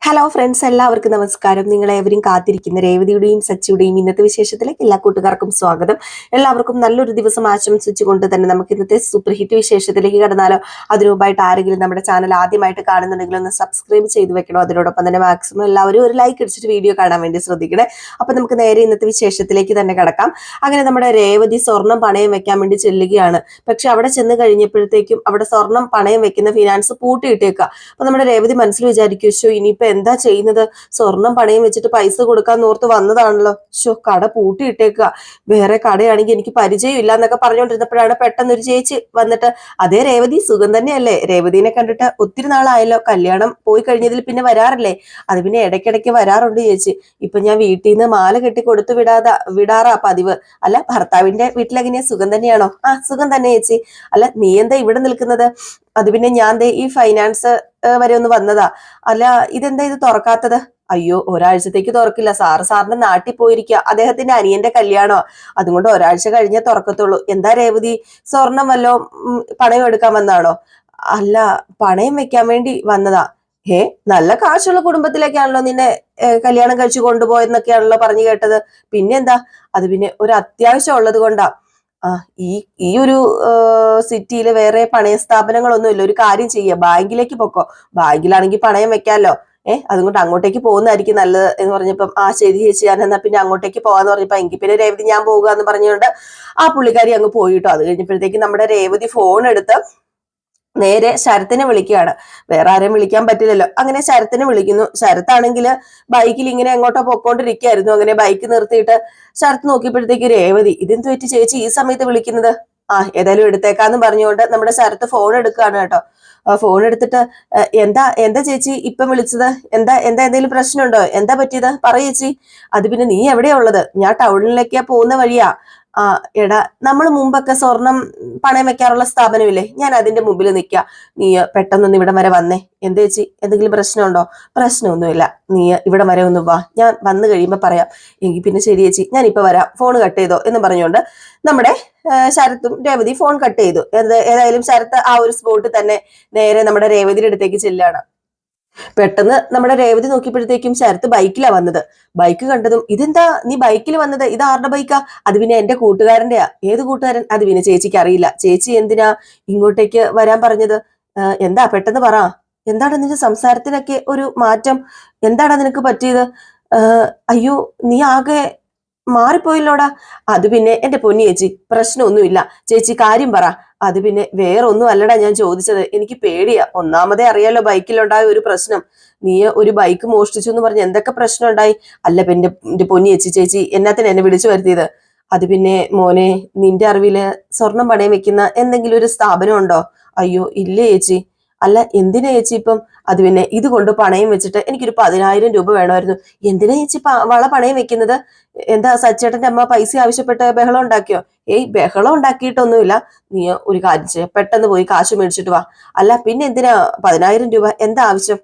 Hello friends, എല്ലാവർക്കും നമസ്കാരം. നിങ്ങളേവരും കാത്തിരിക്കുന്ന രേവതിയുടെയും സച്ചിയുടെയും ഇന്നത്തെ വിശേഷത്തിലേക്ക് എല്ലാ കൂട്ടുകാർക്കും സ്വാഗതം. എല്ലാവർക്കും നല്ലൊരു ദിവസം ആശംസിച്ചുകൊണ്ട് തന്നെ നമുക്ക് ഇന്നത്തെ സൂപ്പർ ഹിറ്റ് വിശേഷത്തിലേക്ക് കടന്നാലോ. അതിനുമുമ്പായിട്ട് ആരെങ്കിലും നമ്മുടെ ചാനൽ ആദ്യമായിട്ട് കാണുന്നുണ്ടെങ്കിൽ ഒന്ന് സബ്സ്ക്രൈബ് ചെയ്ത് വെക്കണോ. അതിനോടൊപ്പം തന്നെ മാക്സിമം എല്ലാവരും ഒരു ലൈക്ക് അടിച്ചിട്ട് വീഡിയോ കാണാൻ വേണ്ടി ശ്രദ്ധിക്കണേ. അപ്പൊ നമുക്ക് നേരെ ഇന്നത്തെ വിശേഷത്തിലേക്ക് തന്നെ കടക്കാം. അങ്ങനെ നമ്മുടെ രേവതി സ്വർണം പണയം വെക്കാൻ വേണ്ടി ചെല്ലുകയാണ്. പക്ഷെ അവിടെ ചെന്ന് കഴിഞ്ഞപ്പോഴത്തേക്കും അവിടെ സ്വർണം പണയം വെക്കുന്ന ഫിനാൻസ് പൂട്ടിയിട്ടേക്കുക. അപ്പൊ നമ്മുടെ രേവതി മനസ്സിൽ വിചാരിക്കും, ഇനിയിപ്പോ എന്താ ചെയ്യുന്നത്, സ്വർണം പണയം വെച്ചിട്ട് പൈസ കൊടുക്കാൻ ഓർത്ത് വന്നതാണല്ലോ, കട പൂട്ടിയിട്ടേക്കുക, വേറെ കടയാണെങ്കിൽ എനിക്ക് പരിചയം ഇല്ല എന്നൊക്കെ പറഞ്ഞുകൊണ്ടിരുന്നപ്പോഴാണ് പെട്ടെന്ന് ഒരു ചേച്ചി വന്നിട്ട്, അതേ രേവതി, സുഖം തന്നെയല്ലേ? രേവതിനെ കണ്ടിട്ട് ഒത്തിരി നാളായല്ലോ, കല്യാണം പോയി കഴിഞ്ഞതിൽ പിന്നെ വരാറില്ലേ? അത് പിന്നെ ഇടയ്ക്കിടയ്ക്ക് വരാറുണ്ട് ചേച്ചി. ഇപ്പൊ ഞാൻ വീട്ടിൽ നിന്ന് മാല കെട്ടി കൊടുത്തു വിടാറാ പതിവ്. അല്ല, ഭർത്താവിന്റെ വീട്ടിലെങ്ങനെയാ, സുഖം തന്നെയാണോ? ആ, സുഖം തന്നെ ചേച്ചി. അല്ല, നീ എന്താ ഇവിടെ നിൽക്കുന്നത്? അത് പിന്നെ ഞാൻ ഈ ഫൈനാൻസ് വരെ ഒന്ന് വന്നതാ. അല്ല, ഇതെന്താ ഇത് തുറക്കാത്തത്? അയ്യോ, ഒരാഴ്ചത്തേക്ക് തുറക്കില്ല, സാറിന്റെ നാട്ടിൽ പോയിരിക്കുക, അദ്ദേഹത്തിന്റെ അനിയന്റെ കല്യാണോ, അതുകൊണ്ട് ഒരാഴ്ച കഴിഞ്ഞേ തുറക്കത്തുള്ളൂ. എന്താ രേവതി, സ്വർണം വല്ലോ പണയം എടുക്കാൻ വന്നാണോ? അല്ല, പണയം വെക്കാൻ വേണ്ടി വന്നതാ. നല്ല കാശുള്ള കുടുംബത്തിലേക്കാണല്ലോ നിന്നെ കല്യാണം കഴിച്ചു കൊണ്ടുപോയെന്നൊക്കെയാണല്ലോ പറഞ്ഞു കേട്ടത്. പിന്നെന്താ? അത് പിന്നെ ഒരു അത്യാവശ്യം ഉള്ളത് കൊണ്ടാ. ഈ ഈ ഒരു സിറ്റിയില് വേറെ പണയ സ്ഥാപനങ്ങളൊന്നും ഇല്ല. ഒരു കാര്യം ചെയ്യുക, ബാങ്കിലേക്ക് പൊക്കോ, ബാങ്കിലാണെങ്കിൽ പണയം വെക്കാമല്ലോ. അതുകൊണ്ട് അങ്ങോട്ടേക്ക് പോകുന്നതായിരിക്കും നല്ലത് എന്ന് പറഞ്ഞപ്പം, ശരി ചേച്ചി, ഞാൻ എന്നാ പിന്നെ അങ്ങോട്ടേക്ക് പോകാന്ന് പറഞ്ഞപ്പോ, എങ്കിൽ പിന്നെ രേവതി ഞാൻ പോകുക എന്ന് പറഞ്ഞുകൊണ്ട് ആ പുള്ളിക്കാരി അങ്ങ് പോയിട്ടോ. അത് കഴിഞ്ഞപ്പോഴത്തേക്ക് നമ്മുടെ രേവതി ഫോൺ എടുത്ത് നേരെ ശരത്തിനെ വിളിക്കുകയാണ്. വേറെ ആരെയും വിളിക്കാൻ പറ്റില്ലല്ലോ. അങ്ങനെ ശരത്തിനെ വിളിക്കുന്നു. ശരത്താണെങ്കിൽ ബൈക്കിൽ ഇങ്ങനെ എങ്ങോട്ടോ പൊക്കോണ്ടിരിക്കുകയായിരുന്നു. അങ്ങനെ ബൈക്ക് നിർത്തിയിട്ട് ശരത്ത് നോക്കിയപ്പോഴത്തേക്ക് രേവതി, ഇതെന്ത് പറ്റി ചേച്ചി ഈ സമയത്ത് വിളിക്കുന്നത്? ഏതായാലും എടുത്തേക്കാന്ന് പറഞ്ഞുകൊണ്ട് നമ്മുടെ ശരത്ത് ഫോൺ എടുക്കുകയാണ് കേട്ടോ. ഫോൺ എടുത്തിട്ട്, എന്താ ചേച്ചി ഇപ്പം വിളിച്ചത്? എന്തെങ്കിലും പ്രശ്നമുണ്ടോ? എന്താ പറ്റിയത്? പറയ് ചേച്ചി. അത് പിന്നെ നീ എവിടെയാ ഉള്ളത്? ഞാൻ ടൗണിലേക്കാ പോകുന്ന വഴിയാ. എടാ, നമ്മൾ മുമ്പൊക്കെ സ്വർണം പണയം വെക്കാറുള്ള സ്ഥാപനമില്ലേ, ഞാൻ അതിന്റെ മുമ്പിൽ നിൽക്കുക, നീ പെട്ടെന്നൊന്ന് ഇവിടെ വരെ വന്നേ. എന്താ ചേച്ചി, എന്തെങ്കിലും പ്രശ്നമുണ്ടോ? പ്രശ്നമൊന്നുമില്ല, നീ ഇവിടെ വരെ ഒന്ന് വാ, ഞാൻ വന്നു കഴിയുമ്പോ പറയാം. എങ്കിൽ പിന്നെ ശരി ചേച്ചി, ഞാൻ ഇപ്പൊ വരാം, ഫോൺ കട്ട് ചെയ്തോ എന്ന് പറഞ്ഞുകൊണ്ട് നമ്മുടെ ശരത്തും രേവതി ഫോൺ കട്ട് ചെയ്തു. ഏതായാലും ശരത്ത് ആ ഒരു സ്പോട്ടിൽ തന്നെ നേരെ നമ്മുടെ രേവതിയുടെ അടുത്തേക്ക് ചെല്ലാണ്. പെട്ടെന്ന് നമ്മുടെ രേവതി നോക്കിയപ്പോഴത്തേക്കും ശരത്ത് ബൈക്കിലാ വന്നത്. ബൈക്ക് കണ്ടതും, ഇതെന്താ നീ ബൈക്കിൽ വന്നത്? ഇത് ആരുടെ ബൈക്കാ? അത് പിന്നെ എന്റെ കൂട്ടുകാരന്റെയാ. ഏത് കൂട്ടുകാരൻ? അത് പിന്നെ ചേച്ചിക്ക് അറിയില്ല. ചേച്ചി എന്തിനാ ഇങ്ങോട്ടേക്ക് വരാൻ പറഞ്ഞത്? എന്താ, പെട്ടെന്ന് പറ. എന്താണ് നിന്റെ സംസാരത്തിനൊക്കെ ഒരു മാറ്റം? എന്താണ് നിനക്ക് പറ്റിയത്? അയ്യോ, നീ ആകെ മാറിപ്പോയില്ലോടാ. അത് പിന്നെ എന്റെ പൊന്നി ചേച്ചി, പ്രശ്നമൊന്നുമില്ല, ചേച്ചി കാര്യം പറ. അത് പിന്നെ വേറെ ഒന്നും അല്ലടാ ഞാൻ ചോദിച്ചത്, എനിക്ക് പേടിയാ. ഒന്നാമതേ അറിയാലോ ബൈക്കിലുണ്ടായ ഒരു പ്രശ്നം. നീ ഒരു ബൈക്ക് മോഷ്ടിച്ചു എന്ന് പറഞ്ഞ് എന്തൊക്കെ പ്രശ്നം ഉണ്ടായി. അല്ല പിന്നെ എന്റെ പൊന്നി ചേച്ചി എന്നാത്തിന് എന്നെ വിളിച്ചു വരുത്തിയത്? അത് പിന്നെ മോനെ, നിന്റെ അറിവില് സ്വർണം പണയം വെക്കുന്ന എന്തെങ്കിലും ഒരു സ്ഥാപനം ഉണ്ടോ? അയ്യോ ഇല്ലേ ചേച്ചി. അല്ല, എന്തിനാ ചേച്ചി ഇപ്പം? അത് പിന്നെ ഇത് കൊണ്ട് പണയം വെച്ചിട്ട് എനിക്കൊരു 10,000 രൂപ വേണമായിരുന്നു. എന്തിനാ ചേച്ചി വള പണയം വെക്കുന്നത്? എന്താ സച്ചേട്ടന്റെ അമ്മ പൈസ ആവശ്യപ്പെട്ട് ബഹളം ഉണ്ടാക്കിയോ? ബഹളം ഉണ്ടാക്കിയിട്ടൊന്നുമില്ല. നീ ഒരു കാര്യം ചെയ്യാം, പെട്ടെന്ന് പോയി കാശ് മേടിച്ചിട്ട് വാ. അല്ല പിന്നെ എന്തിനാ 10,000 രൂപ? എന്താ ആവശ്യം?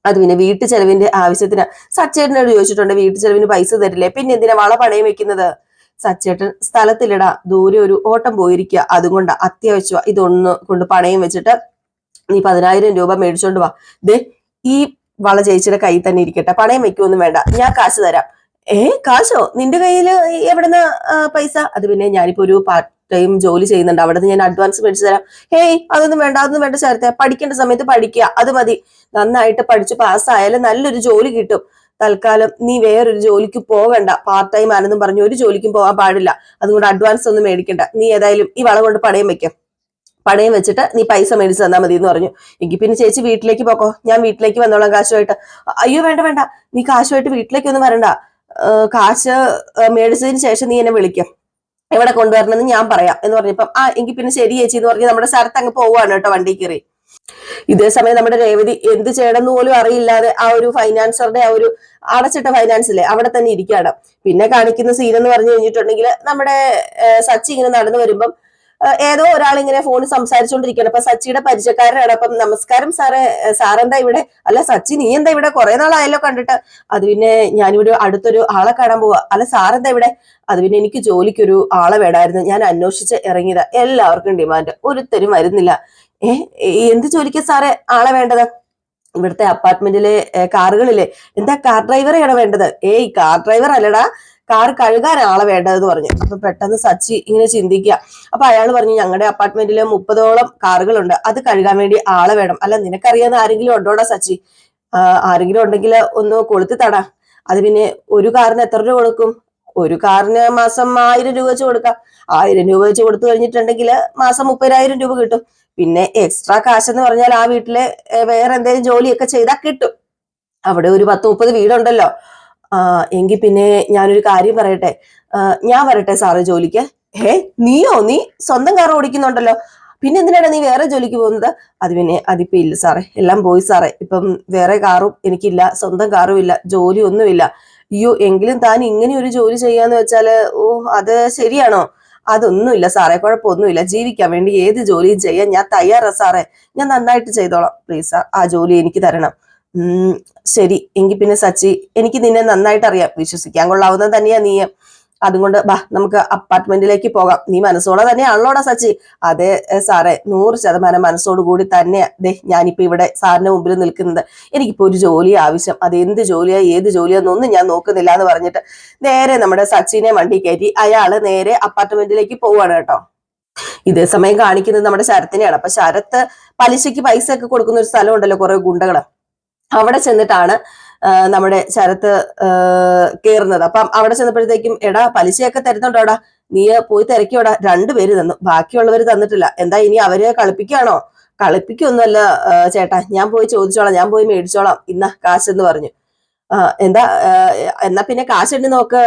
അത് പിന്നെ വീട്ടു ചെലവിന്റെ ആവശ്യത്തിന്. സച്ചേട്ടനോട് ചോദിച്ചിട്ടുണ്ട്, വീട്ടു ചെലവിന് പൈസ തരില്ലേ, പിന്നെ എന്തിനാ വള പണയം വെക്കുന്നത്? സച്ചേട്ടൻ സ്ഥലത്തിലിടാ, ദൂരെ ഒരു ഓട്ടം പോയിരിക്കുക, അതുകൊണ്ടാ, അത്യാവശ്യമാ, ഇതൊന്ന് കൊണ്ട് പണയം വെച്ചിട്ട് നീ 10,000 രൂപ മേടിച്ചോണ്ട് വാ. ഈ വള ചേച്ചിയുടെ കയ്യിൽ തന്നെ ഇരിക്കട്ടെ, പണയം വെക്കൊന്നും വേണ്ട, ഞാൻ കാശ് തരാം. കാശോ? നിന്റെ കയ്യിൽ എവിടുന്ന പൈസ? അത് പിന്നെ ഞാനിപ്പോ ഒരു പാർട്ട് ടൈം ജോലി ചെയ്യുന്നുണ്ട്, അവിടെ നിന്ന് ഞാൻ അഡ്വാൻസ് മേടിച്ചു തരാം. അതൊന്നും വേണ്ട ചേർത്തെ, പഠിക്കേണ്ട സമയത്ത് പഠിക്കുക, അത് മതി. നന്നായിട്ട് പഠിച്ചു പാസ്സായാലും നല്ലൊരു ജോലി കിട്ടും. തൽക്കാലം നീ വേറൊരു ജോലിക്ക് പോകണ്ട, പാർട്ട് ടൈം ആണെന്നും പറഞ്ഞു ഒരു ജോലിക്കും പോകാൻ പാടില്ല. അതുകൊണ്ട് അഡ്വാൻസ് ഒന്നും മേടിക്കണ്ട. നീ ഏതായാലും ഈ വള കൊണ്ട് പണയം വെക്കാം, പണയം വെച്ചിട്ട് നീ പൈസ മേടിച്ച് തന്നാൽ മതി എന്ന് പറഞ്ഞു. എങ്കിൽ പിന്നെ ചേച്ചി വീട്ടിലേക്ക് പോക്കോ, ഞാൻ വീട്ടിലേക്ക് വന്നോളാം കാശുമായിട്ട്. അയ്യോ വേണ്ട, നീ കാശുമായിട്ട് വീട്ടിലേക്കൊന്നും വരണ്ട. കാശ് മേടിച്ചതിന് ശേഷം നീ എന്നെ വിളിക്കും, എവിടെ കൊണ്ടുവരണമെന്ന് ഞാൻ പറയാം എന്ന് പറഞ്ഞപ്പം, എങ്കിൽ പിന്നെ ശരി ചേച്ചി എന്ന് പറഞ്ഞ് നമ്മുടെ സ്ഥലത്ത് അങ്ങ് പോവാണ് കേട്ടോ, വണ്ടി കയറി. ഇതേ സമയം നമ്മുടെ രേവതി എന്ത് ചെയ്യണമെന്ന് പോലും അറിയില്ലാതെ ആ ഒരു ഫൈനാൻസറുടെ ആ ഒരു അടച്ചിട്ട ഫൈനാൻസിലെ അവിടെ തന്നെ ഇരിക്കുകയാണ്. പിന്നെ കാണിക്കുന്ന സീൻ എന്ന് പറഞ്ഞു കഴിഞ്ഞിട്ടുണ്ടെങ്കിൽ, നമ്മുടെ സച്ചി ഇങ്ങനെ നടന്നു വരുമ്പം ഏതോ ഒരാൾ ഇങ്ങനെ ഫോണിൽ സംസാരിച്ചുകൊണ്ടിരിക്കുകയാണ്. അപ്പൊ സച്ചിയുടെ പരിചയക്കാരനാണ്. അപ്പം നമസ്കാരം സാറേ, സാറെന്താ ഇവിടെ? അല്ല സച്ചി, നീ എന്താ ഇവിടെ? കുറെ നാളായല്ലോ കണ്ടിട്ട്. അത് പിന്നെ ഞാനിവിടെ അടുത്തൊരു ആളെ കാണാൻ പോവാ. അല്ല സാറെന്താ ഇവിടെ? അത് പിന്നെ എനിക്ക് ജോലിക്കൊരു ആളെ വേണമായിരുന്നു, ഞാൻ അന്വേഷിച്ച് ഇറങ്ങിയതാ. എല്ലാവർക്കും ഡിമാൻഡ്, ഒരുത്തരും വരുന്നില്ല. എന്ത് ജോലിക്കാ സാറേ ആളെ വേണ്ടത്? ഇവിടുത്തെ അപ്പാർട്ട്മെന്റിലെ കാറുകളിലെ എന്താ കാർ ഡ്രൈവറെയാണോ വേണ്ടത്? ഏയ് കാർ ഡ്രൈവർ അല്ലടാ, കാർ കഴുകാൻ ആളെ വേണ്ടതെന്ന് പറഞ്ഞു. അപ്പൊ പെട്ടെന്ന് സച്ചി ഇങ്ങനെ ചിന്തിക്കുക. അപ്പൊ അയാൾ പറഞ്ഞു, ഞങ്ങളുടെ അപ്പാർട്ട്മെന്റിൽ 30ഓളം കാറുകളുണ്ട്, അത് കഴുകാൻ വേണ്ടി ആളെ വേണം. അല്ല നിനക്കറിയാവുന്ന ആരെങ്കിലും ഉണ്ടോടാ സച്ചി? ആരെങ്കിലും ഉണ്ടെങ്കിൽ ഒന്ന് കൊളുത്തി തടാ. അത് പിന്നെ ഒരു കാറിന് എത്ര രൂപ കൊടുക്കും? ഒരു കാറിന് മാസം 1000 രൂപ വെച്ച് കൊടുക്കാം. 1000 രൂപ വെച്ച് കൊടുത്തു കഴിഞ്ഞിട്ടുണ്ടെങ്കിൽ മാസം 30,000 രൂപ കിട്ടും. പിന്നെ എക്സ്ട്രാ കാശ് എന്ന് പറഞ്ഞാൽ ആ വീട്ടിലെ വേറെ എന്തെങ്കിലും ജോലിയൊക്കെ ചെയ്താൽ കിട്ടും. അവിടെ ഒരു 10-30 വീടുണ്ടല്ലോ. എങ്കിൽ പിന്നെ ഞാനൊരു കാര്യം പറയട്ടെ, ഞാൻ വരട്ടെ സാറ് ജോലിക്ക്? നീയോ? നീ സ്വന്തം കാർ ഓടിക്കുന്നുണ്ടല്ലോ, പിന്നെ എന്തിനാണ് നീ വേറെ ജോലിക്ക് പോകുന്നത്? അത് പിന്നെ അതിപ്പോ ഇല്ല സാറേ, എല്ലാം പോയി സാറേ. ഇപ്പം വേറെ കാറും എനിക്കില്ല, സ്വന്തം കാറും ഇല്ല, ജോലി ഒന്നുമില്ല. അയ്യോ, എങ്കിലും താൻ ഇങ്ങനെ ഒരു ജോലി ചെയ്യാന്ന് വെച്ചാല്, ഓ അത് ശരിയാണോ? അതൊന്നുമില്ല സാറേ, കുഴപ്പമൊന്നുമില്ല, ജീവിക്കാൻ വേണ്ടി ഏത് ജോലിയും ചെയ്യാൻ ഞാൻ തയ്യാറാ സാറേ, ഞാൻ നന്നായിട്ട് ചെയ്തോളാം. പ്ലീസ് സാർ, ആ ജോലി എനിക്ക് തരണം. ശരി, എങ്കിൽ പിന്നെ സച്ചി, എനിക്ക് നിന്നെ നന്നായിട്ട് അറിയാം, വിശ്വസിക്കാൻ കൊള്ളാവുന്നത് തന്നെയാ നീ. അതുകൊണ്ട് ബാ, നമുക്ക് അപ്പാർട്ട്മെന്റിലേക്ക് പോകാം. നീ മനസ്സോടെ തന്നെയാണല്ലോടാ സച്ചി? അതെ സാറേ, 100% മനസ്സോടു കൂടി തന്നെയാ ഞാനിപ്പോ ഇവിടെ സാറിന്റെ മുമ്പിൽ നിൽക്കുന്നത്. എനിക്കിപ്പോ ഒരു ജോലി ആവശ്യം, അത് എന്ത് ജോലിയാ ഏത് ജോലിയാന്നൊന്നും ഞാൻ നോക്കുന്നില്ല എന്ന് പറഞ്ഞിട്ട് നേരെ നമ്മുടെ സച്ചിനെ വണ്ടി കയറ്റി അയാള് നേരെ അപ്പാർട്ട്മെന്റിലേക്ക് പോവാണ് കേട്ടോ. ഇതേ സമയം കാണിക്കുന്നത് നമ്മുടെ ശരത്തിനെയാണ്. അപ്പൊ ശരത്ത് പലിശയ്ക്ക് പൈസ ഒക്കെ കൊടുക്കുന്ന ഒരു സ്ഥലം ഉണ്ടല്ലോ, കുറെ ഗുണ്ടകള്. അവിടെ ചെന്നിട്ടാണ് നമ്മുടെ ശരത്ത് കേറുന്നത്. അപ്പം അവിടെ ചെന്നപ്പോഴത്തേക്കും, എടാ പലിശയൊക്കെ തരുന്നുണ്ടോടാ? നീ പോയി തിരക്കിയോടാ. 2 പേര് തന്നു, ബാക്കിയുള്ളവര് തന്നിട്ടില്ല. എന്താ ഇനി അവരെ കളിപ്പിക്കുകയാണോ? കളിപ്പിക്കൊന്നുമല്ല ചേട്ടാ, ഞാൻ പോയി ചോദിച്ചോളാം, ഞാൻ പോയി മേടിച്ചോളാം, ഇന്ന കാശെന്ന് പറഞ്ഞു. എന്താ എന്നാ പിന്നെ കാശെണ്ണി നോക്ക്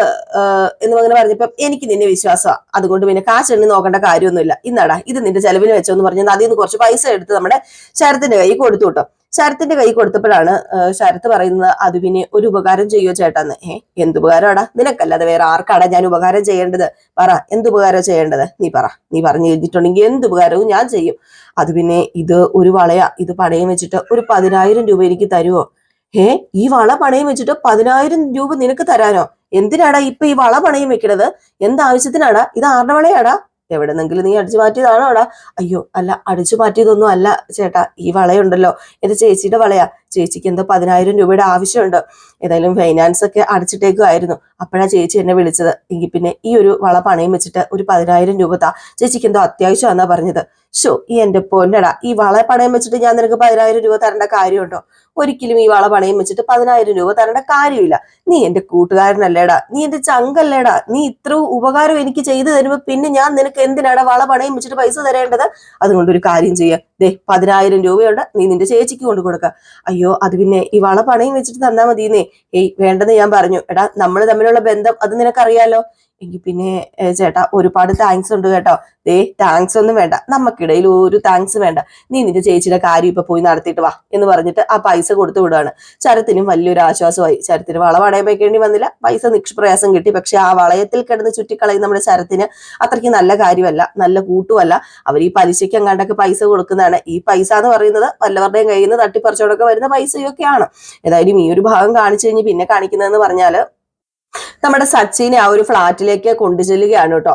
എന്ന് അങ്ങനെ പറഞ്ഞപ്പോ എനിക്ക് നിന്നെ വിശ്വാസമാണ്, അതുകൊണ്ട് പിന്നെ കാശെണ്ണി നോക്കേണ്ട കാര്യമൊന്നുമില്ല, ഇന്നാടാ ഇത് നിന്റെ ചെലവിന് വെച്ചോന്ന് പറഞ്ഞാൽ അതിൽ നിന്ന് കുറച്ച് പൈസ എടുത്ത് നമ്മുടെ ശരത്തിന്റെ കൈ കൊടുത്തു കേട്ടോ. ശരത്തിന്റെ കൈ കൊടുത്തപ്പോഴാണ് ശരത്ത് പറയുന്നത്, അത് പിന്നെ ഒരു ഉപകാരം ചെയ്യോ ചേട്ടാന്ന്. എന്തുപകാരമാടാ? നിനക്കല്ലാതെ വേറെ ആർക്കാടാ ഞാൻ ഉപകാരം ചെയ്യേണ്ടത്? പറ, എന്തുപകാരം ചെയ്യേണ്ടത്? നീ പറ, നീ പറഞ്ഞു കഴിഞ്ഞിട്ടുണ്ടെങ്കിൽ എന്തുപകാരവും ഞാൻ ചെയ്യും. അത് പിന്നെ ഇത് ഒരു വളയാ, ഇത് പണയം വെച്ചിട്ട് ഒരു 10,000 രൂപ എനിക്ക് തരുമോ? ഈ വള പണയം വെച്ചിട്ട് 10,000 രൂപ നിനക്ക് തരാനോ? എന്തിനാടാ ഇപ്പൊ ഈ വള പണയം വെക്കണത്? എന്താവശ്യത്തിനാടാ? ഇത് ആരുടെ വളയാടാ? എവിടെന്നെങ്കിലും നീ അടിച്ചു മാറ്റിയതാണോ അവിടെ? അയ്യോ അല്ല, അടിച്ചു മാറ്റിയതൊന്നും അല്ല ചേട്ടാ, ഈ വളയുണ്ടല്ലോ എന്റെ ചേച്ചിയുടെ വളയാ. ചേച്ചിക്ക് എന്തോ 10,000 രൂപയുടെ ആവശ്യമുണ്ട്. ഏതായാലും ഫൈനാൻസ് ഒക്കെ അടച്ചിട്ടേക്കുമായിരുന്നു. അപ്പോഴാ ചേച്ചി എന്നെ വിളിച്ചത്. എങ്കിൽ പിന്നെ ഈ ഒരു വള പണയം വെച്ചിട്ട് ഒരു 10,000 രൂപ താ, ചേച്ചിക്ക് എന്തോ അത്യാവശ്യമാണെന്നാ പറഞ്ഞത്. ഈ എന്റെ പൊന്നടാ, ഈ വള പണയം വെച്ചിട്ട് ഞാൻ നിനക്ക് 10,000 രൂപ തരേണ്ട കാര്യമുണ്ടോ? ഒരിക്കലും ഈ വള പണയം വെച്ചിട്ട് 10,000 രൂപ തരേണ്ട കാര്യമില്ല. നീ എന്റെ കൂട്ടുകാരനല്ലേടാ, നീ എന്റെ ചങ്കല്ലേടാ, നീ ഇത്ര ഉപകാരം എനിക്ക് ചെയ്തു തരുമ്പോ പിന്നെ ഞാൻ നിനക്ക് എന്തിനാടാ വള പണയം വെച്ചിട്ട് പൈസ തരേണ്ടത്? അതുകൊണ്ട് ഒരു കാര്യം ചെയ്യാ, 10,000 രൂപയുണ്ട്, നീ നിന്റെ ചേച്ചിക്ക് കൊണ്ട് കൊടുക്ക. അയ്യോ അത് പിന്നെ ഈ വള പണയം വെച്ചിട്ട് തന്നാ മതിയെന്നേ. വേണ്ടെന്ന് ഞാൻ പറഞ്ഞു. എടാ, നമ്മൾ തമ്മിലുള്ള ബന്ധം അത് നിനക്കറിയാലോ. എങ്കിൽ പിന്നെ ചേട്ടാ ഒരുപാട് താങ്ക്സ് ഉണ്ട് കേട്ടോ. താങ്ക്സ് ഒന്നും വേണ്ട, നമുക്കിടയിൽ ഒരു താങ്ക്സ് വേണ്ട. നീ നിന്റെ ചേച്ചിയുടെ കാര്യം ഇപ്പൊ പോയി നടത്തിയിട്ട് വാ എന്ന് പറഞ്ഞിട്ട് ആ പൈസ കൊടുത്തു വിടുകയാണ്. ശരത്തിനും വലിയൊരു ആശ്വാസമായി. ശരത്തിന് വള പണയം വെക്കേണ്ടി വന്നില്ല, പൈസ നിഷ്പ്രയാസം കിട്ടി. പക്ഷെ ആ വളയത്തിൽ കിടന്ന് ചുറ്റിക്കളയും നമ്മുടെ ശരത്തിന് അത്രയ്ക്ക് നല്ല കാര്യമല്ല, നല്ല കൂട്ടുമല്ല. അവർ ഈ പലിശയ്ക്ക് അങ്ങാണ്ടൊക്കെ പൈസ കൊടുക്കുന്നതാണ്. ഈ പൈസ എന്ന് പറയുന്നത് വല്ലവരുടെയും കയ്യിൽ നിന്ന് തട്ടിപ്പറിച്ചോടൊക്കെ വരുന്ന പൈസയൊക്കെയാണ്. ഏതായാലും ഈ ഒരു ഭാഗം കാണിച്ചു കഴിഞ്ഞ് പിന്നെ കാണിക്കുന്നതെന്ന് പറഞ്ഞാല് നമ്മുടെ സച്ചിനെ ആ ഒരു ഫ്ലാറ്റിലേക്ക് കൊണ്ടു ചെല്ലുകയാണ് കേട്ടോ.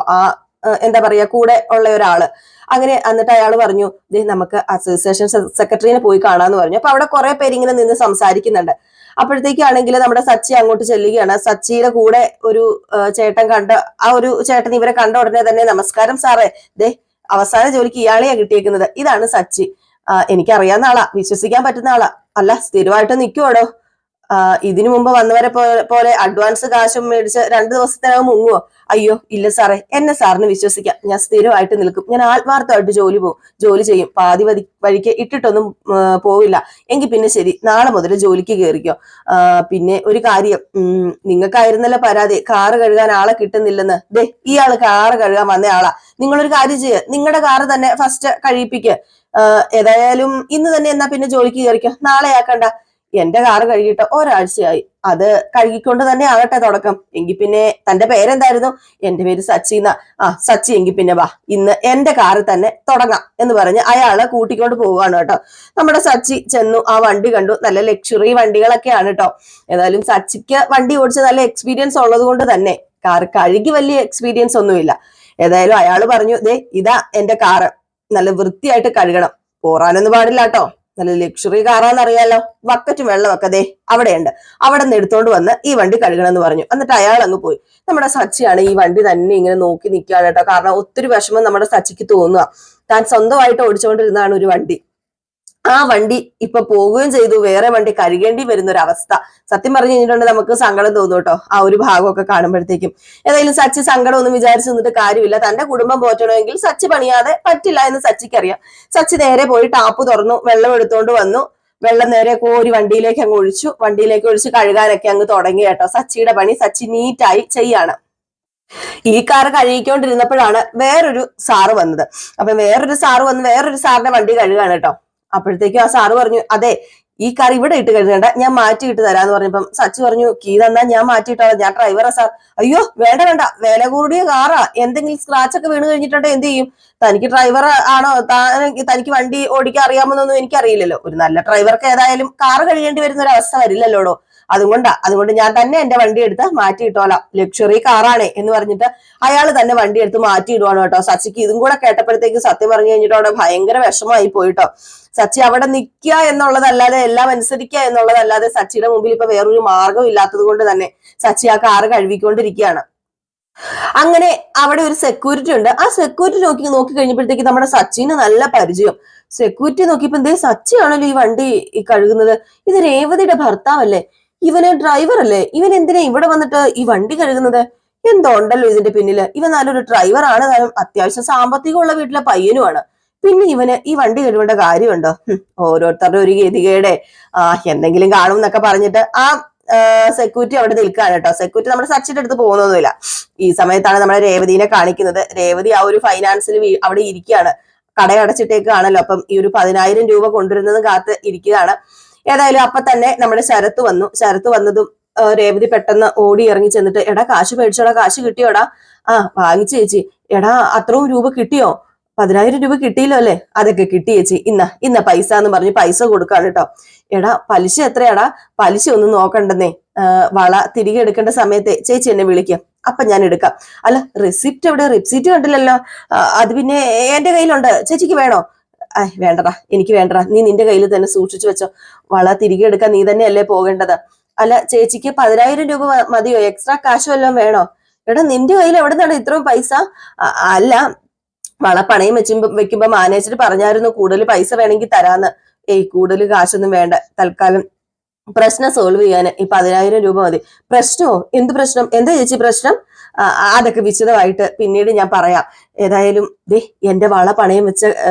എന്താ പറയാ, കൂടെ ഉള്ള ഒരാള്. അങ്ങനെ എന്നിട്ട് അയാൾ പറഞ്ഞു, നമുക്ക് അസോസിയേഷൻ സെക്രട്ടറിനെ പോയി കാണാന്ന് പറഞ്ഞു. അപ്പൊ അവിടെ കുറെ പേര് ഇങ്ങനെ നിന്ന് സംസാരിക്കുന്നുണ്ട്. അപ്പോഴത്തേക്കാണെങ്കിൽ നമ്മുടെ സച്ചി അങ്ങോട്ട് ചെല്ലുകയാണ്. സച്ചിയുടെ കൂടെ ഒരു ചേട്ടൻ ആ ഒരു ചേട്ടൻ ഇവരെ കണ്ട ഉടനെ തന്നെ, നമസ്കാരം സാറേ, അവസാന ജോലിക്ക് ഇയാളെയാ കിട്ടിയേക്കുന്നത്, ഇതാണ് സച്ചി. എനിക്കറിയാവുന്ന ആളാ, വിശ്വസിക്കാൻ പറ്റുന്ന ആളാ. അല്ല സ്ഥിരമായിട്ട് നിൽക്കുവാടോ? ഇതിനു മുമ്പ് വന്നവരെ പോലെ അഡ്വാൻസ് കാശും മേടിച്ച് 2 ദിവസത്തിനകം മുങ്ങുവോ? അയ്യോ ഇല്ല സാറേ, എന്നെ സാറിന് വിശ്വസിക്കാം, ഞാൻ സ്ഥിരമായിട്ട് നിൽക്കും, ഞാൻ ആത്മാർത്ഥമായിട്ട് ജോലി ചെയ്യും, പാതി വഴിക്ക് ഇട്ടിട്ടൊന്നും പോവില്ല. എങ്കിൽ പിന്നെ ശരി, നാളെ മുതൽ ജോലിക്ക് കയറിക്കോ. പിന്നെ ഒരു കാര്യം, നിങ്ങൾക്കായിരുന്നല്ലോ പരാതി കാറ് കഴുകാൻ ആളെ കിട്ടുന്നില്ലെന്ന്. ഇയാള് കാറ് കഴുകാൻ വന്ന ആളാ. നിങ്ങളൊരു കാര്യം ചെയ്യുക, നിങ്ങളുടെ കാറ് തന്നെ ഫസ്റ്റ് കഴിയിപ്പിക്കുക. ഏതായാലും ഇന്ന് തന്നെ എന്നാ പിന്നെ ജോലിക്ക് കയറിക്കോ, നാളെ ആക്കണ്ട. എന്റെ കാറ് കഴുകിയിട്ട് ഒരാഴ്ചയായി, അത് കഴുകിക്കൊണ്ട് തന്നെ ആകട്ടെ തുടക്കം. എങ്കിൽ പിന്നെ തന്റെ പേരെന്തായിരുന്നു? എന്റെ പേര് സച്ചിന്ന. സച്ചി, എങ്കിൽ പിന്നെ വാ, ഇന്ന് എന്റെ കാറ് തന്നെ തുടങ്ങാം എന്ന് പറഞ്ഞ് അയാള് കൂട്ടിക്കൊണ്ട് പോവുകയാണ് കേട്ടോ. നമ്മുടെ സച്ചി ചെന്നു, ആ വണ്ടി കണ്ടു. നല്ല ലക്ഷറി വണ്ടികളൊക്കെയാണ് കേട്ടോ. ഏതായാലും സച്ചിക്ക് വണ്ടി ഓടിച്ച് നല്ല എക്സ്പീരിയൻസ് ഉള്ളത് കൊണ്ട് തന്നെ കാറ് കഴുകി വലിയ എക്സ്പീരിയൻസ് ഒന്നുമില്ല. ഏതായാലും അയാള് പറഞ്ഞു, ഇതാ എന്റെ കാറ്, നല്ല വൃത്തിയായിട്ട് കഴുകണം, പോറാനൊന്നും പാടില്ല കേട്ടോ. നല്ല ലക്ഷറി കാറാന്നറിയാലോ. ബക്കറ്റും വെള്ളമൊക്കെ ദേ അവിടെയുണ്ട്, അവിടെ നിന്ന് എടുത്തോണ്ട് വന്ന് ഈ വണ്ടി കഴുകണമെന്ന് പറഞ്ഞു. എന്നിട്ട് അയാൾ അങ്ങ് പോയി. നമ്മുടെ സച്ചിയാണ് ഈ വണ്ടി തന്നെ ഇങ്ങനെ നോക്കി നിൽക്കുകയാണ് കേട്ടോ. കാരണം ഒത്തിരി വിഷമം നമ്മുടെ സച്ചിക്ക് തോന്നുക. താൻ സ്വന്തമായിട്ട് ഓടിച്ചുകൊണ്ടിരുന്നതാണ് ഒരു വണ്ടി, ആ വണ്ടി ഇപ്പൊ പോവുകയും ചെയ്തു, വേറെ വണ്ടി കഴുകേണ്ടി വരുന്ന ഒരു അവസ്ഥ. സത്യം പറഞ്ഞു കഴിഞ്ഞിട്ടുണ്ടെങ്കിൽ നമുക്ക് സങ്കടം തോന്നും കേട്ടോ ആ ഒരു ഭാഗമൊക്കെ കാണുമ്പോഴത്തേക്കും. ഏതായാലും സച്ചി സങ്കടം ഒന്നും വിചാരിച്ചു നിന്നിട്ട് കാര്യമില്ല. തന്റെ കുടുംബം പോറ്റണമെങ്കിൽ സച്ചി പണിയാതെ പറ്റില്ല എന്ന് സച്ചിക്കറിയാം. സച്ചി നേരെ പോയി ടാപ്പ് തുറന്നു, വെള്ളം എടുത്തോണ്ട് വന്നു. വെള്ളം നേരെ കോരി വണ്ടിയിലേക്ക് അങ്ങ് ഒഴിച്ചു. വണ്ടിയിലേക്ക് ഒഴിച്ച് കഴുകാനൊക്കെ അങ്ങ് തുടങ്ങി കേട്ടോ. സച്ചിയുടെ പണി സച്ചി നീറ്റായി ചെയ്യാണ്. ഈ കാർ കഴുകിക്കൊണ്ടിരുന്നപ്പോഴാണ് വേറൊരു സാറ് വന്നത്. അപ്പൊ വേറൊരു സാറിന്റെ വണ്ടി കഴുകാണ് കേട്ടോ. അപ്പോഴത്തേക്കും ആ സാറ് പറഞ്ഞു, അതെ ഈ കാർ ഇവിടെ ഇട്ട് കഴുകണ്ട, ഞാൻ മാറ്റിയിട്ട് തരാന്ന് പറഞ്ഞപ്പം സച്ചി പറഞ്ഞു, കീ തന്നാ ഞാൻ മാറ്റിയിട്ടോ, ഞാൻ ഡ്രൈവറാ സാർ. അയ്യോ വേണ്ട വേണ്ട, വില കൂടിയ കാറാ, എന്തെങ്കിലും സ്ക്രാച്ച് ഒക്കെ വീണ് കഴിഞ്ഞിട്ടുണ്ടെ എന്ത് ചെയ്യും? തനിക്ക് ഡ്രൈവർ ആണോ, തനിക്ക് വണ്ടി ഓടിക്കാൻ അറിയാമെന്നൊന്നും എനിക്കറിയില്ലല്ലോ. ഒരു നല്ല ഡ്രൈവർക്ക് ഏതായാലും കാറ് കഴുകേണ്ടി വരുന്ന ഒരു അവസ്ഥ വരില്ലല്ലോടോ. അതുകൊണ്ട് ഞാൻ തന്നെ എന്റെ വണ്ടി എടുത്ത് മാറ്റിയിട്ടോളാം, ലക്ഷറി കാറാണേ എന്ന് പറഞ്ഞിട്ട് അയാൾ തന്നെ വണ്ടി എടുത്ത് മാറ്റിയിടുവാണ് കേട്ടോ. സച്ചിക്ക് ഇതും കൂടെ കേട്ടപ്പോഴത്തേക്ക് സത്യം പറഞ്ഞു കഴിഞ്ഞിട്ട് അവിടെ ഭയങ്കര വിഷമമായി പോയിട്ടോ. സച്ചി അവിടെ നിൽക്കുക എന്നുള്ളതല്ലാതെ എല്ലാം അനുസരിക്കുക എന്നുള്ളതല്ലാതെ സച്ചിയുടെ മുമ്പിൽ ഇപ്പൊ വേറൊരു മാർഗം ഇല്ലാത്തത് കൊണ്ട് തന്നെ സച്ചി ആ കാറ് കഴുകിക്കൊണ്ടിരിക്കുകയാണ്. അങ്ങനെ അവിടെ ഒരു സെക്യൂരിറ്റി ഉണ്ട്. ആ സെക്യൂരിറ്റി നോക്കി കഴിഞ്ഞപ്പോഴത്തേക്ക് നമ്മുടെ സച്ചിന് നല്ല പരിചയം. സെക്യൂരിറ്റി നോക്കിയപ്പോ എന്തേ സച്ചിയാണല്ലോ ഈ വണ്ടി കഴുകുന്നത്, ഇത് രേവതിയുടെ ഭർത്താവല്ലേ, ഇവന് ഡ്രൈവർ അല്ലേ, ഇവൻ എന്തിനാ ഇവിടെ വന്നിട്ട് ഈ വണ്ടി കഴുകുന്നത്? എന്തോ ഉണ്ടല്ലോ ഇതിന്റെ പിന്നില്. ഇവൻ നല്ലൊരു ഡ്രൈവറാണ്, അത്യാവശ്യം സാമ്പത്തികമുള്ള വീട്ടിലെ പയ്യനുമാണ്, പിന്നെ ഇവന് ഈ വണ്ടി കഴുകേണ്ട കാര്യമുണ്ടോ? ഓരോരുത്തരുടെ ഒരു ഗതികേടെ എന്തെങ്കിലും കാണും എന്നൊക്കെ പറഞ്ഞിട്ട് ആ സെക്യൂരിറ്റി അവിടെ നിൽക്കുകയാണ് കേട്ടോ. സെക്യൂരിറ്റി നമ്മുടെ സച്ചിന്റെ അടുത്ത് പോകുന്നൊന്നുമില്ല. ഈ സമയത്താണ് നമ്മുടെ രേവതിനെ കാണിക്കുന്നത്. രേവതി ആ ഒരു ഫൈനാൻസിൽ അവിടെ ഇരിക്കുകയാണ്, കടയടച്ചിട്ടേക്കാണല്ലോ. അപ്പം ഈ ഒരു 10,000 രൂപ കൊണ്ടുവരുന്നതും കാത്ത് ഇരിക്കുകയാണ്. ഏതായാലും അപ്പൊ തന്നെ നമ്മുടെ ശരത്ത് വന്നു. ശരത്ത് വന്നതും രേവതി പെട്ടെന്ന് ഓടി ഇറങ്ങി ചെന്നിട്ട്, എടാ കാശ് മേടിച്ചോടാ, കാശ് കിട്ടിയോടാ? ആ വാങ്ങിച്ചു ചേച്ചി. എടാ അത്രയും രൂപ കിട്ടിയോ? 10,000 രൂപ കിട്ടിയില്ലോ അല്ലേ? അതൊക്കെ കിട്ടി ചേച്ചി, ഇന്ന പൈസ എന്ന് പറഞ്ഞ് പൈസ കൊടുക്കാണ് കേട്ടോ. എടാ പലിശ എത്രയാടാ? പലിശ ഒന്നും നോക്കണ്ടെന്നേ, വള തിരികെ എടുക്കേണ്ട സമയത്തെ ചേച്ചി എന്നെ വിളിക്കാം, അപ്പൊ ഞാൻ എടുക്കാം. അല്ല റെസിപ്റ്റ് എവിടെ? റെസിപ്റ്റ് കണ്ടില്ലല്ലോ. അത് പിന്നെ എന്റെ കയ്യിലുണ്ട്, ചേച്ചിക്ക് വേണോ? വേണ്ടടാ, എനിക്ക് വേണ്ടടാ, നീ നിന്റെ കയ്യിൽ തന്നെ സൂക്ഷിച്ചു വെച്ചോ. വള തിരികെ എടുക്കാൻ നീ തന്നെയല്ലേ പോകേണ്ടത്. അല്ല ചേച്ചിക്ക് 10,000 രൂപ മതിയോ? എക്സ്ട്രാ കാശ് വല്ലതും വേണോ? എടാ നിന്റെ കയ്യിൽ എവിടെ നിന്നാണ് ഇത്രയും പൈസ? അല്ല വള പണയം വെക്കുമ്പോ മാനേജർ പറഞ്ഞായിരുന്നു കൂടുതൽ പൈസ വേണമെങ്കിൽ തരാന്ന്. കൂടുതൽ കാശൊന്നും വേണ്ട, തൽക്കാലം പ്രശ്നം സോൾവ് ചെയ്യാൻ ഈ 10,000 രൂപ മതി. പ്രശ്നമോ? എന്ത് പ്രശ്നം? എന്താ ചേച്ചി പ്രശ്നം? അതൊക്കെ വിശദമായിട്ട് പിന്നീട് ഞാൻ പറയാം. ഏതായാലും ദേ എന്റെ വള പണയം വെച്ച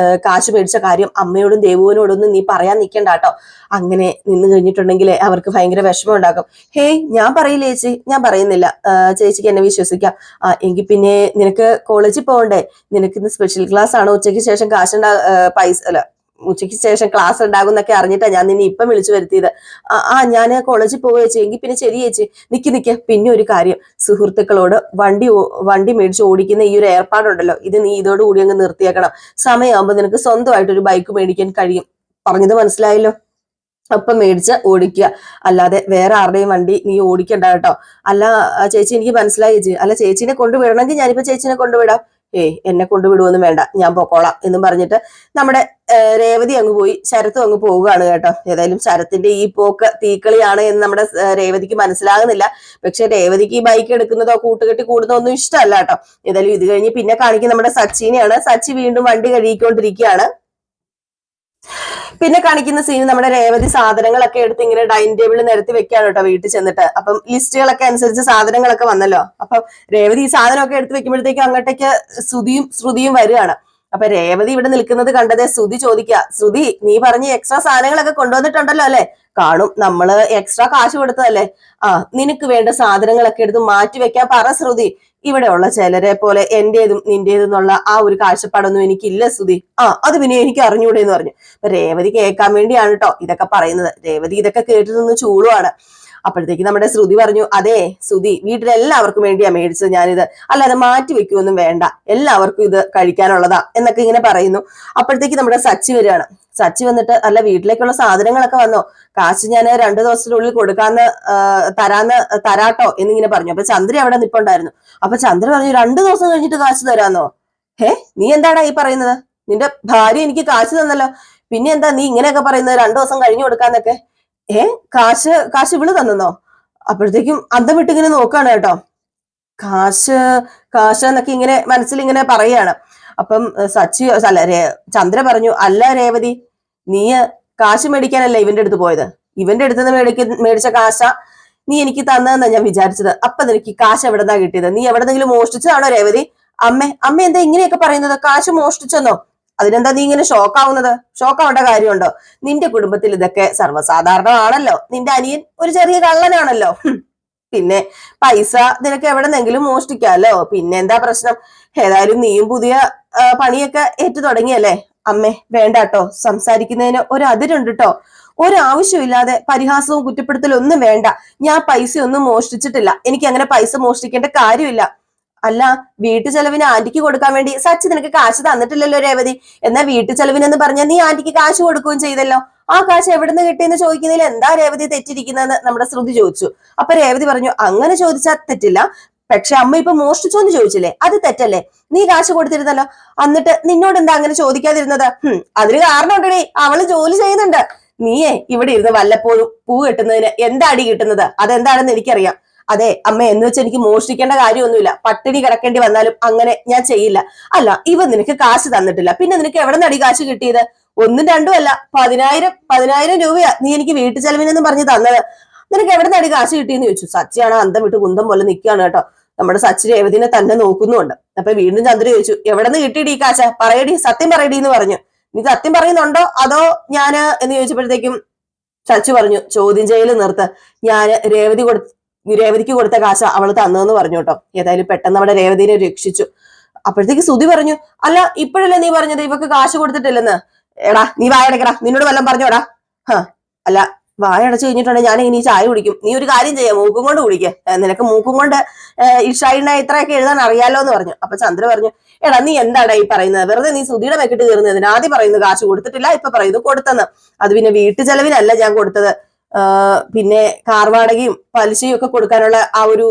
കാശ് മേടിച്ച കാര്യം അമ്മയോടും ദേവുവിനോടൊന്നും നീ പറയാൻ നിൽക്കണ്ട കേട്ടോ. അങ്ങനെ നിന്ന് കഴിഞ്ഞിട്ടുണ്ടെങ്കിൽ അവർക്ക് ഭയങ്കര വിഷമം ഉണ്ടാക്കും. ഹേയ് ഞാൻ പറയില്ല ചേച്ചി, ഞാൻ പറയുന്നില്ല, ചേച്ചിക്ക് എന്നെ വിശ്വസിക്കാം. എങ്കിൽ പിന്നെ നിനക്ക് കോളേജിൽ പോകണ്ടേ? നിനക്ക് ഇന്ന് സ്പെഷ്യൽ ക്ലാസ് ആണോ? ഉച്ചയ്ക്ക് ശേഷം ഉച്ചയ്ക്ക് ശേഷം ക്ലാസ് ഉണ്ടാകും എന്നൊക്കെ അറിഞ്ഞിട്ടാ ഞാൻ നിന്നെ ഇപ്പം വിളിച്ചു വരുത്തിയത്. ഞാൻ കോളേജിൽ പോവുക ചേച്ചി. എങ്കിൽ പിന്നെ ശരി ചേച്ചി. നിക്ക്. പിന്നെ ഒരു കാര്യം, സുഹൃത്തുക്കളോട് വണ്ടി മേടിച്ച് ഓടിക്കുന്ന ഈ ഒരു ഏർപ്പാടുണ്ടല്ലോ, ഇത് നീ ഇതോടുകൂടി അങ്ങ് നിർത്തിയേക്കണം. സമയമാകുമ്പോൾ നിനക്ക് സ്വന്തമായിട്ടൊരു ബൈക്ക് മേടിക്കാൻ കഴിയും. പറഞ്ഞത് മനസ്സിലായല്ലോ? അപ്പം മേടിച്ച് ഓടിക്കുക, അല്ലാതെ വേറെ ആരുടെയും വണ്ടി നീ ഓടിക്കണ്ട കേട്ടോ. അല്ല ചേച്ചി എനിക്ക് മനസ്സിലായി ചേച്ചി. അല്ല ചേച്ചിനെ കൊണ്ടുവിടണമെങ്കിൽ ഞാനിപ്പോ ചേച്ചിനെ കൊണ്ടുവിടാം. എന്നെ കൊണ്ടുവിടുവൊന്നും വേണ്ട, ഞാൻ പൊക്കോളാം എന്നും പറഞ്ഞിട്ട് നമ്മുടെ രേവതി അങ്ങ് പോയി. ശരത്തും അങ്ങ് പോവുകയാണ് കേട്ടോ. ഏതായാലും ശരത്തിന്റെ ഈ പോക്ക് തീക്കളിയാണ് എന്ന് നമ്മുടെ രേവതിക്ക് മനസ്സിലാകുന്നില്ല. പക്ഷെ രേവതിക്ക് ഈ ബൈക്ക് എടുക്കുന്നതോ കൂട്ടുകെട്ടി കൂടുന്നതോ ഒന്നും ഇഷ്ടമല്ല കേട്ടോ. ഏതായാലും ഇത് കഴിഞ്ഞ് പിന്നെ കാണിക്കുന്ന നമ്മുടെ സച്ചിനെയാണ്. സച്ചി വീണ്ടും വണ്ടി കഴുകിക്കൊണ്ടിരിക്കുകയാണ്. പിന്നെ കാണിക്കുന്ന സീൻ നമ്മുടെ രേവതി സാധനങ്ങളൊക്കെ എടുത്ത് ഇങ്ങനെ ഡൈനിങ് ടേബിളിൽ നിരത്തി വെക്കാണ് കേട്ടോ വീട്ടിൽ ചെന്നിട്ട്. അപ്പം ലിസ്റ്റുകളൊക്കെ അനുസരിച്ച് സാധനങ്ങളൊക്കെ വന്നല്ലോ. അപ്പം രേവതി ഈ സാധനമൊക്കെ എടുത്ത് വെക്കുമ്പോഴത്തേക്ക് അങ്ങോട്ടേക്ക് ശ്രുതിയും വരികയാണ്. അപ്പൊ രേവതി ഇവിടെ നിൽക്കുന്നത് കണ്ടതേ ശ്രുതി ചോദിക്കുക, ശ്രുതി നീ പറഞ്ഞ് എക്സ്ട്രാ സാധനങ്ങളൊക്കെ കൊണ്ടുവന്നിട്ടുണ്ടല്ലോ അല്ലെ? കാണും, നമ്മള് എക്സ്ട്രാ കാശ് കൊടുത്തതല്ലേ. നിനക്ക് വേണ്ട സാധനങ്ങളൊക്കെ എടുത്ത് മാറ്റി വെക്കാൻ പറ ശ്രുതി. ഇവിടെയുള്ള ചിലരെ പോലെ എന്റേതും നിന്റേതെന്നുള്ള ആ ഒരു കാഴ്ചപ്പാടൊന്നും എനിക്കില്ല ശ്രുതി. അത് പിന്നെ എനിക്ക് അറിഞ്ഞൂടെ എന്ന് പറഞ്ഞു. അപ്പൊ രേവതി കേൾക്കാൻ വേണ്ടിയാണ് കേട്ടോ ഇതൊക്കെ പറയുന്നത്. രേവതി ഇതൊക്കെ കേട്ടു നിന്ന് ചൂളുവാണ്. അപ്പോഴത്തേക്ക് നമ്മുടെ ശ്രുതി പറഞ്ഞു, അതെ ശ്രുതി, വീട്ടിലെല്ലാവർക്കും വേണ്ടിയാ മേടിച്ചത് ഞാനിത്, അല്ലാതെ മാറ്റി വെക്കുമൊന്നും വേണ്ട, എല്ലാവർക്കും ഇത് കഴിക്കാനുള്ളതാ എന്നൊക്കെ ഇങ്ങനെ പറയുന്നു. അപ്പോഴത്തേക്ക് നമ്മുടെ സച്ചി വരികയാണ്. സച്ചി വന്നിട്ട്, അല്ല വീട്ടിലേക്കുള്ള സാധനങ്ങളൊക്കെ വന്നോ? കാശ് ഞാൻ 2 ദിവസത്തിനുള്ളിൽ തരാട്ടോ എന്നിങ്ങനെ പറഞ്ഞു. അപ്പൊ ചന്ദ്ര അവിടെ നിപ്പുണ്ടായിരുന്നു. അപ്പൊ ചന്ദ്ര പറഞ്ഞു, 2 ദിവസം കഴിഞ്ഞിട്ട് കാശ് തരാന്നോ? നീ എന്താടാ ഈ പറയുന്നത്? നിന്റെ ഭാര്യ എനിക്ക് കാശ് തന്നല്ലോ. പിന്നെ എന്താ നീ ഇങ്ങനെയൊക്കെ പറയുന്നത് 2 ദിവസം കഴിഞ്ഞു കൊടുക്കാന്നൊക്കെ. കാശ് കാശ് ഇവള് തന്നോ? അപ്പോഴത്തേക്കും അന്തം വിട്ടിങ്ങനെ നോക്കാണ് കേട്ടോ. കാശ് കാശ് എന്നൊക്കെ ഇങ്ങനെ മനസ്സിൽ ഇങ്ങനെ പറയാണ്. അപ്പം ചന്ദ്ര പറഞ്ഞു, അല്ല രേവതി, നീ കാശ് മേടിക്കാനല്ലേ ഇവന്റെ അടുത്ത് പോയത്? ഇവന്റെ അടുത്ത് നിന്ന് മേടിച്ച കാശ നീ എനിക്ക് തന്നതെന്നാ ഞാൻ വിചാരിച്ചത്. അപ്പൊ നിനക്ക് കാശ് എവിടെന്നാ കിട്ടിയത്? നീ എവിടെന്നെങ്കിലും മോഷ്ടിച്ചതാണോ രേവതി? അമ്മ എന്താ ഇങ്ങനെയൊക്കെ പറയുന്നത്? കാശ് മോഷ്ടിച്ചെന്നോ? അതിനെന്താ നീ ഇങ്ങനെ ഷോക്കാവുന്നത്? ഷോക്കാവേണ്ട കാര്യമുണ്ടോ? നിന്റെ കുടുംബത്തിൽ ഇതൊക്കെ സർവ്വസാധാരണമാണല്ലോ. നിന്റെ അനിയൻ ഒരു ചെറിയ കള്ളനാണല്ലോ. പിന്നെ പൈസ നിനക്ക് എവിടെന്നെങ്കിലും മോഷ്ടിക്കാലോ. പിന്നെ എന്താ പ്രശ്നം? ഏതായാലും നീയും പുതിയ പണിയൊക്കെ ഏറ്റു തുടങ്ങിയല്ലേ. അമ്മേ വേണ്ടാട്ടോ, സംസാരിക്കുന്നതിന് ഒരു അതിരുണ്ട് കേട്ടോ. ഒരാവശ്യമില്ലാതെ പരിഹാസവും കുറ്റപ്പെടുത്തലും ഒന്നും വേണ്ട. ഞാൻ പൈസ ഒന്നും മോഷ്ടിച്ചിട്ടില്ല. എനിക്ക് അങ്ങനെ പൈസ മോഷ്ടിക്കേണ്ട കാര്യമില്ല. അല്ല, വീട്ടു ചെലവിന് ആന്റിക്ക് കൊടുക്കാൻ വേണ്ടി സച്ചി നിനക്ക് കാശ് തന്നിട്ടില്ലല്ലോ രേവതി. എന്നാൽ വീട്ടു ചെലവിനെന്ന് പറഞ്ഞാൽ നീ ആന്റിക്ക് കാശ് കൊടുക്കുകയും ചെയ്തല്ലോ. ആ കാശ് എവിടുന്ന് കിട്ടിയെന്ന് ചോദിക്കുന്നതിൽ എന്താ രേവതി തെറ്റിരിക്കുന്നതെന്ന് നമ്മുടെ ശ്രുതി ചോദിച്ചു. അപ്പൊ രേവതി പറഞ്ഞു, അങ്ങനെ ചോദിച്ചാൽ തെറ്റില്ല, പക്ഷെ അമ്മ ഇപ്പൊ മോഷ്ടിച്ചോ എന്ന് ചോദിച്ചില്ലേ, അത് തെറ്റല്ലേ? നീ കാശ് കൊടുത്തിരുന്നല്ലോ, എന്നിട്ട് നിന്നോട് എന്താ അങ്ങനെ ചോദിക്കാതിരുന്നത്? അതിന് കാരണം ഉണ്ടേ, അവള് ജോലി ചെയ്യുന്നുണ്ട്. നീയേ ഇവിടെ ഇരുന്ന് വല്ലപ്പോഴും പൂ കെട്ടുന്നതിന് എന്താ അടി കിട്ടുന്നത്? അതെന്താണെന്ന് എനിക്കറിയാം. അതെ അമ്മ, എന്ന് വെച്ച് എനിക്ക് മോഷ്ടിക്കേണ്ട കാര്യമൊന്നുമില്ല. പട്ടിണി കിടക്കേണ്ടി വന്നാലും അങ്ങനെ ഞാൻ ചെയ്യില്ല. അല്ല, ഇവ നിനക്ക് കാശ് തന്നിട്ടില്ല, പിന്നെ നിനക്ക് എവിടെ നടി കാശ് കിട്ടിയത്? 1ഉം 2ഉം അല്ല, 10,000 രൂപയാ നീ എനിക്ക് വീട്ടു ചെലവിനെന്ന് പറഞ്ഞ് തന്നത്. നിനക്ക് എവിടെ നടി കാശ് കിട്ടിയെന്ന് ചോദിച്ചു. സച്ചിയാണ് അന്തം വിട്ട് കുന്തം പോലെ നിൽക്കുകയാണ് കേട്ടോ. നമ്മുടെ സച്ചി രേവതിനെ തന്നെ നോക്കുന്നുണ്ട്. അപ്പൊ വീണ്ടും ചന്ദ്ര ചോദിച്ചു, എവിടെ നിന്ന് കിട്ടിയിടി ഈ കാശ? പറയടി, സത്യം പറയടി എന്ന് പറഞ്ഞു. നീ സത്യം പറയുന്നുണ്ടോ അതോ ഞാന് എന്ന് ചോദിച്ചപ്പോഴത്തേക്കും സച്ചി പറഞ്ഞു, ചോദ്യം ചെയ്യൽ നിർത്ത്. ഞാൻ രേവതിക്ക് കൊടുത്ത കാശ അവള് തന്നതെന്ന് പറഞ്ഞു കേട്ടോ. ഏതായാലും പെട്ടെന്ന് അവിടെ രേവതിനെ രക്ഷിച്ചു. അപ്പോഴത്തേക്ക് സുധി പറഞ്ഞു, അല്ല ഇപ്പോഴല്ലേ നീ പറഞ്ഞത് ഇവക്ക് കാശ് കൊടുത്തിട്ടില്ലെന്ന്? എടാ നീ വായടക്കടാ, നിന്നോട് വല്ലതും പറഞ്ഞോടാ? അല്ല, വായടച്ചു കഴിഞ്ഞിട്ടുണ്ടെങ്കിൽ ഞാൻ ഇനി ചായ കുടിക്കും. നീ ഒരു കാര്യം ചെയ്യാം, മൂക്കും കൊണ്ട് കുടിക്കുക. നിനക്ക് മൂക്കും കൊണ്ട് ഇഷായിണ ഇത്രയൊക്കെ എഴുതാൻ അറിയാലോ എന്ന് പറഞ്ഞു. അപ്പൊ ചന്ദ്ര പറഞ്ഞു, എടാ നീ എന്താടാ ഈ പറയുന്നത്? വെറുതെ നീ സുധിയുടെ മെക്കിട്ട് കയറുന്നതിന്. ആദ്യം പറയുന്നു കാശ് കൊടുത്തിട്ടില്ല, ഇപ്പൊ പറയുന്നു കൊടുത്തെന്ന്. അത് പിന്നെ വീട്ടു ചെലവിനല്ല ഞാൻ കൊടുത്തത്. പിന്നെ കാർ വാടകയും പലിശയും ഒക്കെ കൊടുക്കാനുള്ള ആ ഒരു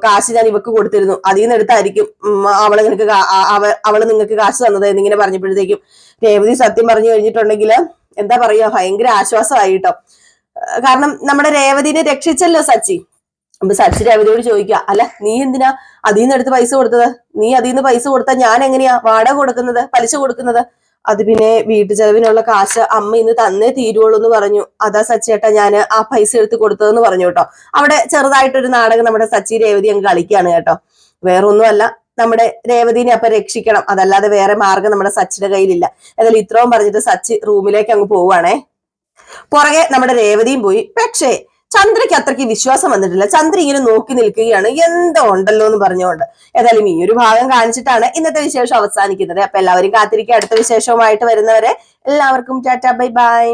കാശ് ഞാൻ ഇവക്ക് കൊടുത്തിരുന്നു. അതിൽ നിന്ന് എടുത്തായിരിക്കും അവള് നിങ്ങൾക്ക് കാശ് തന്നത് എന്നിങ്ങനെ പറഞ്ഞപ്പോഴത്തേക്കും രേവതി സത്യം പറഞ്ഞു കഴിഞ്ഞിട്ടുണ്ടെങ്കിൽ എന്താ പറയാ, ഭയങ്കര ആശ്വാസമായി കേട്ടോ. കാരണം നമ്മുടെ രേവതിനെ രക്ഷിച്ചല്ലോ സച്ചി. അപ്പൊ സച്ചി രേവതിയോട് ചോദിക്കുക, അല്ല നീ എന്തിനാ അതിൽ നിന്ന് എടുത്ത് പൈസ കൊടുത്തത്? നീ അതിൽ നിന്ന് പൈസ കൊടുത്താൽ ഞാൻ എങ്ങനെയാ വാടക കൊടുക്കുന്നത്, പലിശ കൊടുക്കുന്നത്? അത് പിന്നെ വീട്ടു ചെലവിനുള്ള കാശ് അമ്മ ഇന്ന് തന്നേ തീരുവുള്ളൂ എന്ന് പറഞ്ഞു. അതാ സച്ചിയേട്ടാ ഞാൻ ആ പൈസ എടുത്ത് കൊടുത്തതെന്ന് പറഞ്ഞു കേട്ടോ. അവിടെ ചെറുതായിട്ടൊരു നാടകം നമ്മുടെ സച്ചി രേവതി അങ്ങ് കളിക്കുകയാണ് കേട്ടോ. വേറൊന്നുമല്ല, നമ്മുടെ രേവതിനെ അപ്പൊ രക്ഷിക്കണം. അതല്ലാതെ വേറെ മാർഗം നമ്മുടെ സച്ചിയുടെ കയ്യിലില്ല. എന്നാലും ഇത്രയും പറഞ്ഞിട്ട് സച്ചി റൂമിലേക്ക് അങ്ങ് പോവുകയാണേ. പുറകെ നമ്മുടെ രേവതിയും പോയി. പക്ഷേ ചന്ദ്രയ്ക്ക് അത്രയ്ക്ക് വിശ്വാസം വന്നിട്ടില്ല. ചന്ദ്ര ഇങ്ങനെ നോക്കി നിൽക്കുകയാണ്, എന്തോ ഉണ്ടല്ലോ എന്ന് പറഞ്ഞുകൊണ്ട്. ഏതായാലും ഈ ഒരു ഭാഗം കാണിച്ചിട്ടാണ് ഇന്നത്തെ വിശേഷം അവസാനിക്കുന്നത്. അപ്പൊ എല്ലാവരും കാത്തിരിക്കുക അടുത്ത വിശേഷവുമായിട്ട് വരുന്നവരെ. എല്ലാവർക്കും ടാറ്റാ, ബൈ ബൈ.